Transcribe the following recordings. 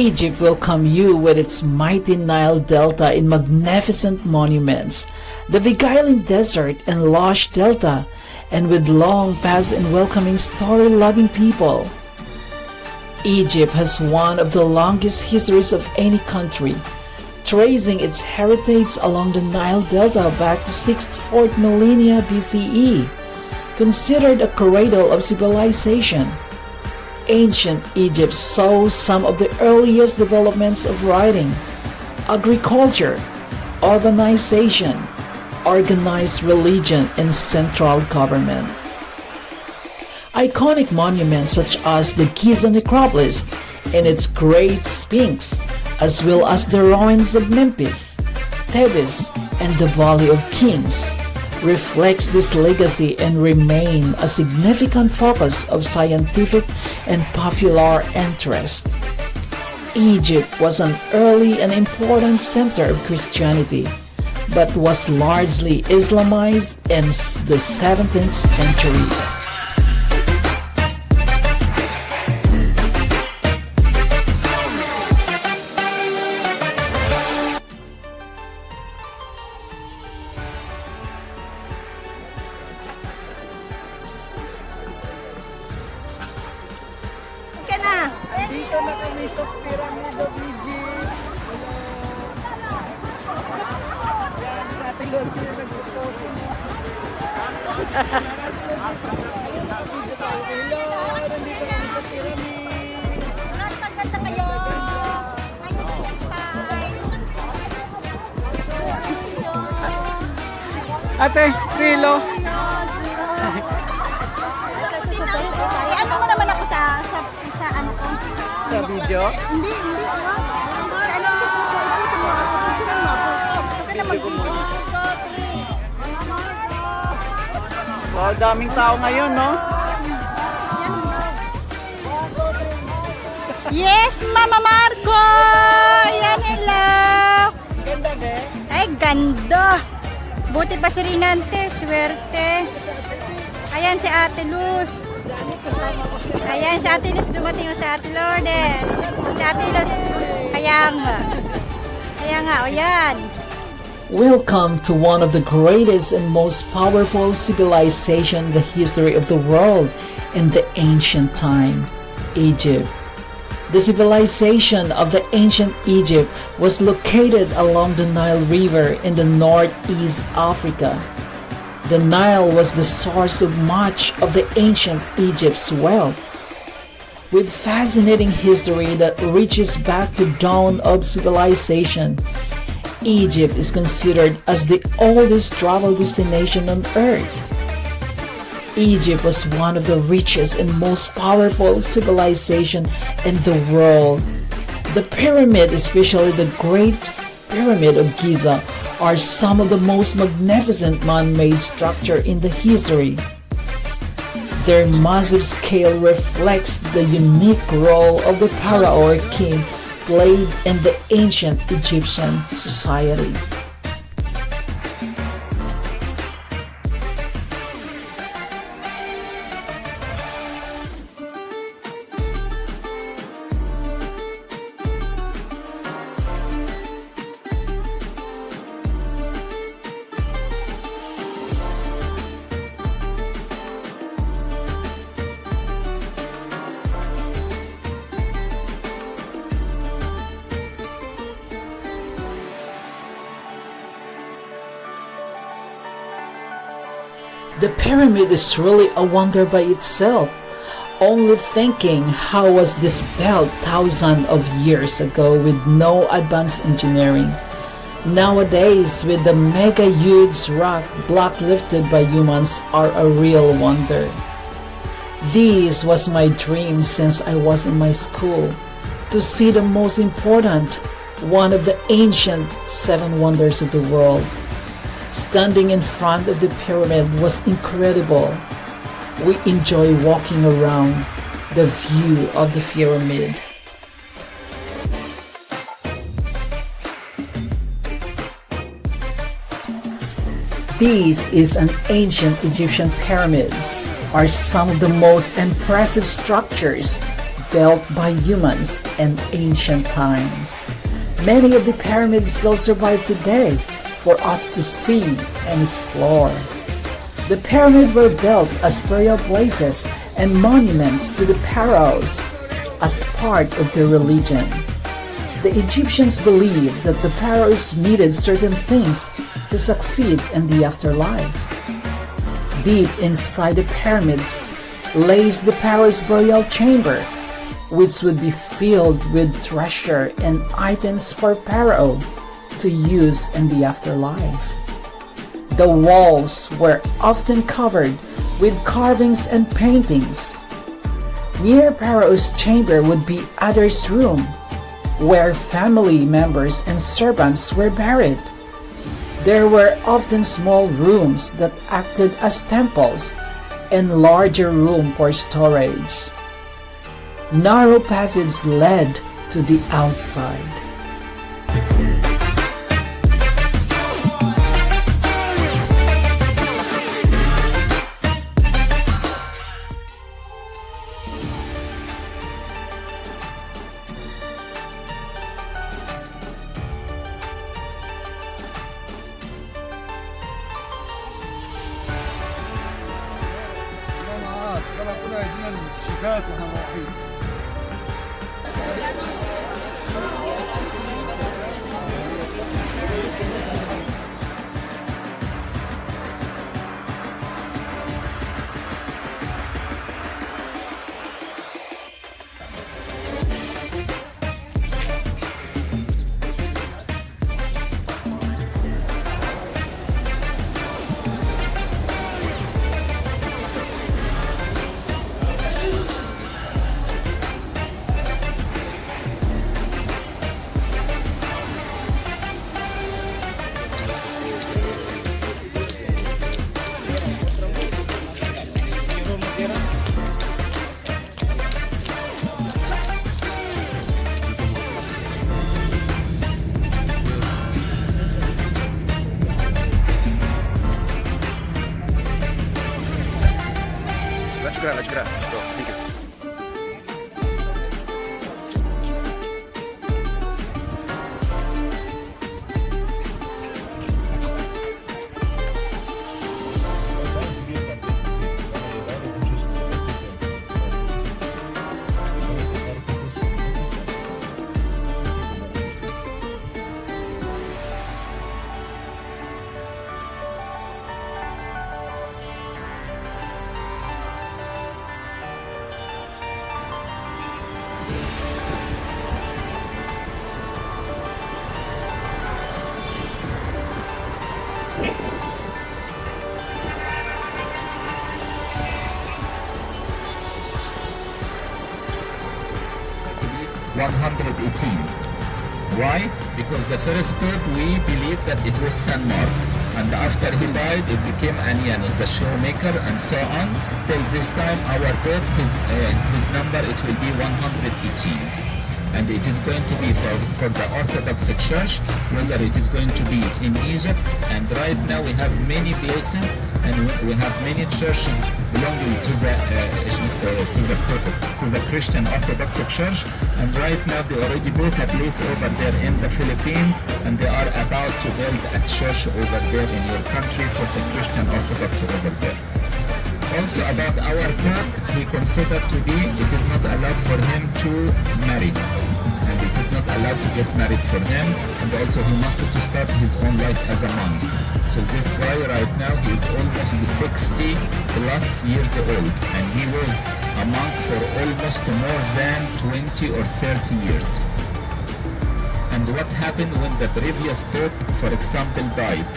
Egypt welcomes you with its mighty Nile Delta in magnificent monuments, the beguiling desert and lush delta, and with long paths and welcoming story-loving people. Egypt has one of the longest histories of any country, tracing its heritage along the Nile Delta back to 6th 4th millennia BCE, considered a cradle of civilization. Ancient Egypt saw some of the earliest developments of writing, agriculture, urbanization, organized religion, and central government. Iconic monuments such as the Giza Necropolis and its Great Sphinx, as well as the ruins of Memphis, Thebes, and the Valley of Kings, reflects this legacy and remain a significant focus of scientific and popular interest. Egypt was an early and important center of Christianity, but was largely Islamized in the 17th century. Dito na kami sa Pyramid of Egypt. Yan, sa ating Lord sila nagpupose mo. Hello, nandito kami sa Pyramid. Ganda kayo. Ate, silo. Ano mo naman ako sa ano ko? Sa video? Hindi. Sa ano sa photo mo ako. Picture mo ako. Saka naman Wow, daming tao ngayon, no? Yes, Mama Marco! Ayan, hello! Ganda, be? Ay, ganda! Buti pa si Rinante, swerte. Ayan si Ate Luz. Ayan si Ate Luz, dumating si Ate Lourdes. Si Ate Luz, kaya nga, o yan. Welcome to one of the greatest and most powerful civilization in the history of the world in the ancient time, Egypt. The civilization of the ancient Egypt was located along the Nile River in the northeast Africa. The Nile was the source of much of the ancient Egypt's wealth. With fascinating history that reaches back to dawn of civilization, Egypt is considered as the oldest travel destination on earth. Egypt was one of the richest and most powerful civilization in the world. The pyramid, especially the Great Pyramid of Giza, are some of the most magnificent man-made structure in the history. Their massive scale reflects the unique role of the Pharaoh or king played in the ancient Egyptian society. The pyramid is really a wonder by itself. Only thinking how was this built thousands of years ago with no advanced engineering. Nowadays, with the mega huge rock block lifted by humans are a real wonder. This was my dream since I was in my school, to see the most important, one of the ancient 7 wonders of the world. Standing in front of the pyramid was incredible. We enjoy walking around the view of the pyramid. These is an ancient Egyptian pyramids are some of the most impressive structures built by humans in ancient times. Many of the pyramids still survive today for us to see and explore. The pyramids were built as burial places and monuments to the pharaohs as part of their religion. The Egyptians believed that the pharaohs needed certain things to succeed in the afterlife. Deep inside the pyramids lays the pharaoh's burial chamber, which would be filled with treasure and items for Pharaoh to use in the afterlife. The walls were often covered with carvings and paintings. Near Pharaoh's chamber would be others' room, where family members and servants were buried. There were often small rooms that acted as temples and larger room for storage. Narrow passages led to the outside. لا شكرا دقيقة. Why? Because the first pope, we believe that it was San Mark, and after he died it became Anianus, the shoemaker, and so on. Till this time our pope, his number, it will be 118. And it is going to be for the Orthodox Church, whether it is going to be in Egypt, and right now we have many places and we have many churches belonging to the Christian Orthodox Church, and right now they already built a place over there in the Philippines, and they are about to build a church over there in your country for the Christian Orthodox over there. Also about our Pope, he considered to be, it is not allowed for him to marry, and it is not allowed to get married for him, and also he must to start his own life as a monk. So this guy right now, he is almost 60 plus years old, and he was a monk for almost more than 20 or 30 years. And what happened when the previous Pope, for example, died?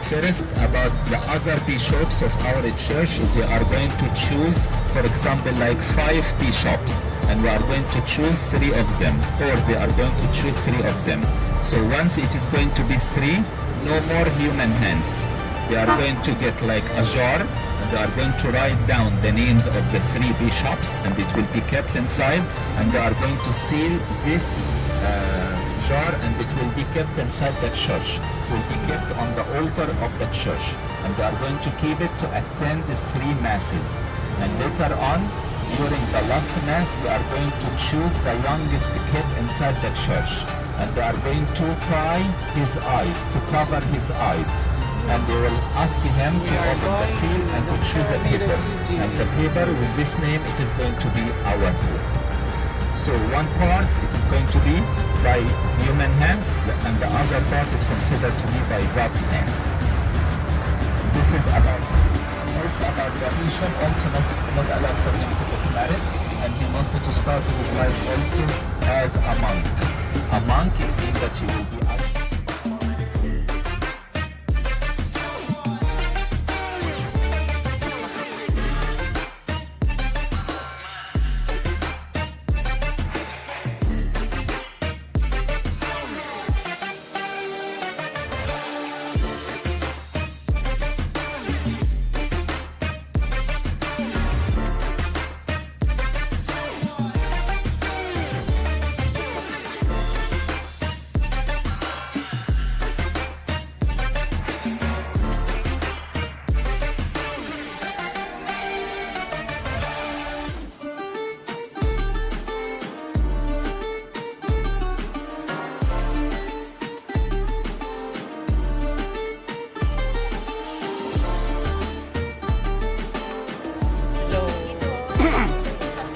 First, about the other bishops of our church, they are going to choose, for example, like 5 bishops, and we are going to choose 3 of them, or they are going to choose 3 of them. So once it is going to be 3, no more human hands. They are going to get like a jar, and they are going to write down the names of the 3 bishops, and it will be kept inside, and they are going to seal this jar, and it will be kept inside the church. It will be kept on the altar of the church, and they are going to keep it to attend the 3 masses. And later on, during the last mass, you are going to choose the youngest kid inside the church. And they are going to tie his eyes, to cover his eyes. And they will ask him to open the seal and to choose a paper. And the paper with this name, it is going to be our book. So one part, it is going to be by human hands, and the other part is considered to be by God's hands. This is about also about the Asian, also not allowed for him to get married, and he must to start his life also as a monk. A monk, it means that he will be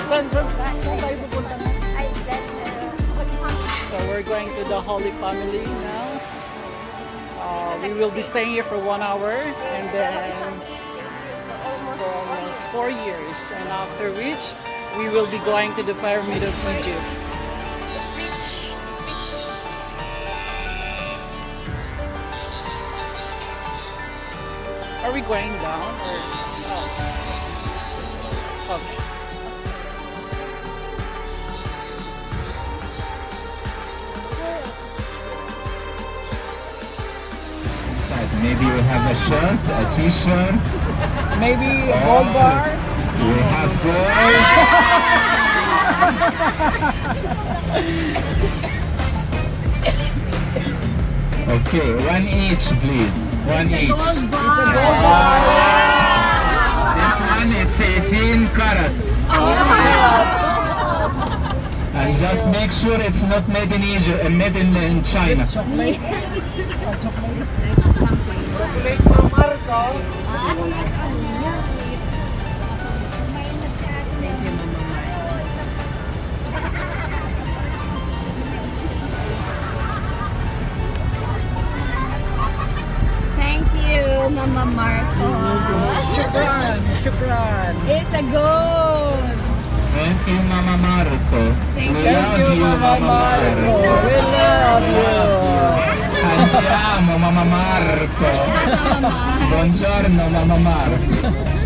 Saan tayo pupunta na? So we're going to the Holy Family now. We will be staying here for 1 hour and then for almost 4 years. And after which, we will be going to the Pyramid of Egypt. Are we going down or? Oh. Okay. maybe we have a shirt, a t-shirt. Maybe a gold bar. We have gold. Okay, one each, please. One each. It's a gold bar. This one, it's 18 karat. And just make sure it's not made in Egypt, made in China. Chocolate. Thank you, Mama Marco. Shukran, shukran. It's a gold. Thank you, Mama Marco. We love you, you, Mama Marco. We love you. Andiamo, Mama Marco. Buongiorno, Mama Marco.